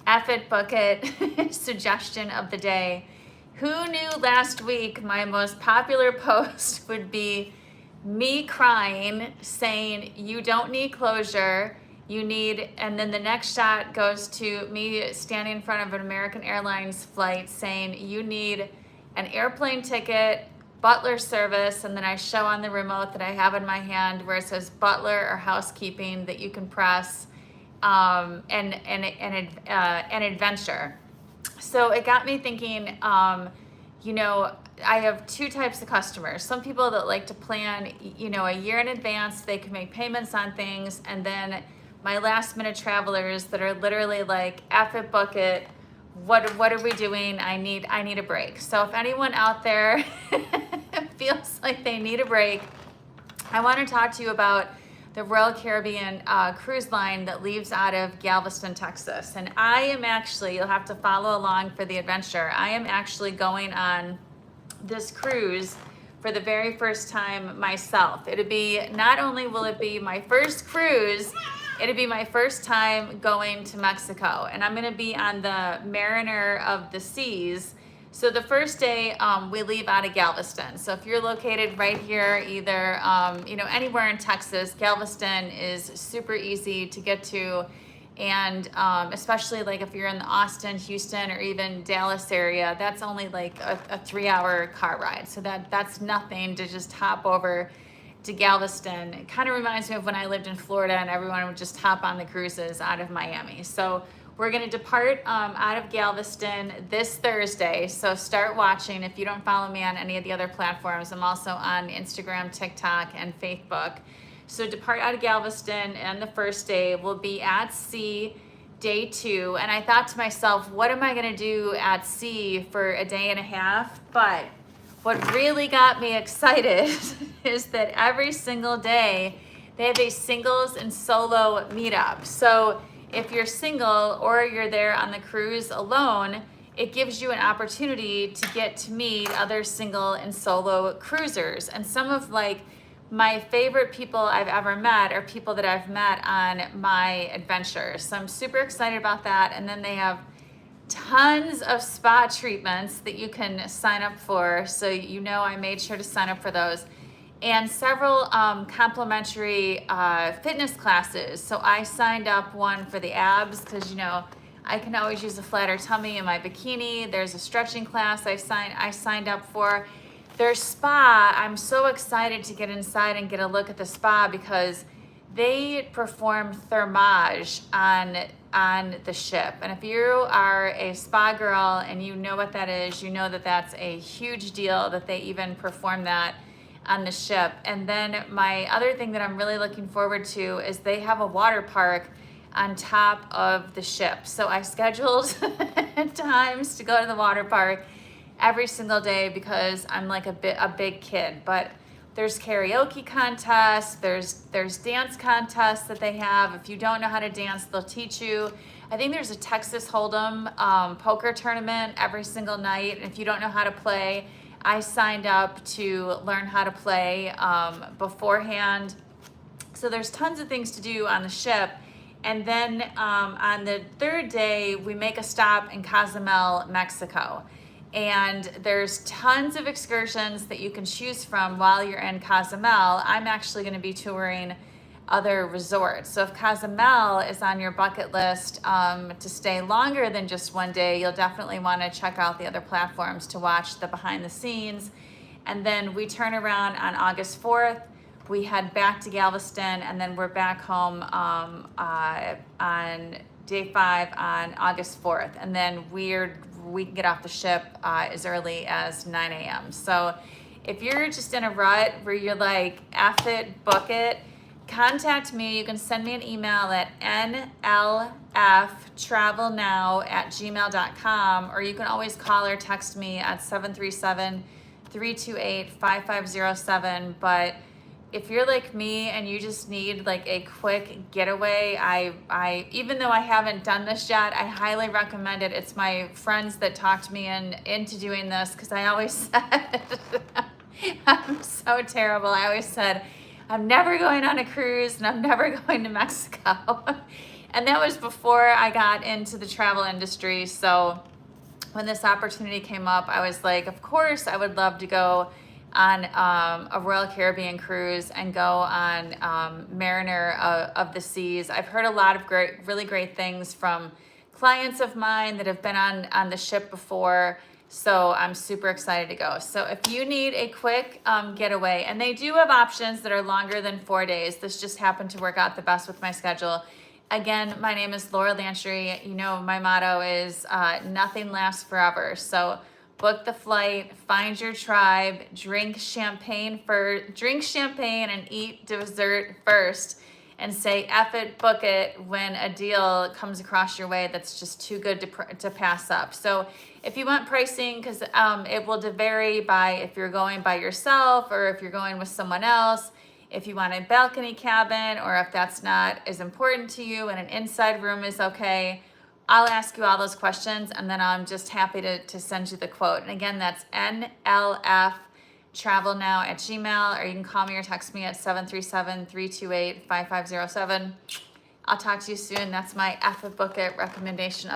F it, book it suggestion of the day. Who knew last week my most popular post would be me crying, saying, you don't need closure, you need, and then the next shot goes to me standing in front of an American Airlines flight saying, you need an airplane ticket, butler service, and then I show on the remote that I have in my hand where it says butler or housekeeping that you can press, and adventure. So it got me thinking, you know, I have two types of customers. Some people that like to plan, you know, a year in advance, they can make payments on things. And then my last minute travelers that are literally like, F it, book it. What are we doing? I need a break. So if anyone out there feels like they need a break, I want to talk to you about the Royal Caribbean cruise line that leaves out of Galveston, Texas. And I am actually, you'll have to follow along for the adventure. I am actually going on this cruise for the very first time myself. It'll be, not only will it be my first cruise, it'll be my first time going to Mexico. And I'm gonna be on the Mariner of the Seas. So the first day we leave out of Galveston. So if you're located right here, either you know, anywhere in Texas, Galveston is super easy to get to, and especially like if you're in the Austin, Houston, or even Dallas area, that's only like a 3-hour car ride. So that's nothing to just hop over to Galveston. It kind of reminds me of when I lived in Florida and everyone would just hop on the cruises out of Miami. So we're going to depart out of Galveston this Thursday. So start watching. If you don't follow me on any of the other platforms, I'm also on Instagram, TikTok, and Facebook. So depart out of Galveston, and the first day will be at sea, day 2. And I thought to myself, what am I going to do at sea for a day and a half? But what really got me excited is that every single day they have a singles and solo meetup. So if you're single or you're there on the cruise alone, it gives you an opportunity to get to meet other single and solo cruisers. And some of like my favorite people I've ever met are people that I've met on my adventures. So I'm super excited about that. And then they have tons of spa treatments that you can sign up for. So you know, I made sure to sign up for those. And several complimentary fitness classes. So I signed up one for the abs because, you know, I can always use a flatter tummy in my bikini. There's a stretching class I signed up for. Their spa, I'm so excited to get inside and get a look at the spa because they perform thermage on the ship. And if you are a spa girl and you know what that is, you know that that's a huge deal that they even perform that on the ship. And then my other thing that I'm really looking forward to is they have a water park on top of the ship. So I scheduled times to go to the water park every single day because I'm like a big kid. But there's karaoke contests, there's dance contests that they have. If you don't know how to dance, they'll teach you. I think there's a Texas Hold'em poker tournament every single night. And if you don't know how to play, I signed up to learn how to play beforehand. So there's tons of things to do on the ship. And then on the third day, we make a stop in Cozumel, Mexico. And there's tons of excursions that you can choose from while you're in Cozumel. I'm actually going to be touring other resorts. So if Cozumel is on your bucket list to stay longer than just one day, you'll definitely want to check out the other platforms to watch the behind the scenes. And then we turn around on August 4th. We head back to Galveston, and then we're back home on day 5 on August 4th. And then we can get off the ship as early as 9 a.m. So if you're just in a rut where you're like, F it, book it, contact me. You can send me an email at nlftravelnow@gmail.com, or you can always call or text me at 737-328-5507. But if you're like me and you just need like a quick getaway, I even though I haven't done this yet, I highly recommend it. It's my friends that talked me into doing this because I always said, I'm so terrible. I always said, I'm never going on a cruise and I'm never going to Mexico. And that was before I got into the travel industry. So when this opportunity came up, I was like, of course, I would love to go on a Royal Caribbean cruise and go on Mariner of the Seas. I've heard a lot of really great things from clients of mine that have been on the ship before. So I'm super excited to go. So if you need a quick getaway, and they do have options that are longer than 4 days, this just happened to work out the best with my schedule. Again, my name is Laura Lantry. You know, my motto is nothing lasts forever. So book the flight, find your tribe, drink champagne and eat dessert first, and say F it, book it when a deal comes across your way that's just too good to pass up. So if you want pricing, because it will vary by if you're going by yourself or if you're going with someone else, if you want a balcony cabin or if that's not as important to you and an inside room is okay. I'll ask you all those questions, and then I'm just happy to send you the quote. And again, that's nlftravelnow@gmail.com, or you can call me or text me at 737-328-5507. I'll talk to you soon. That's my F it, book it recommendation of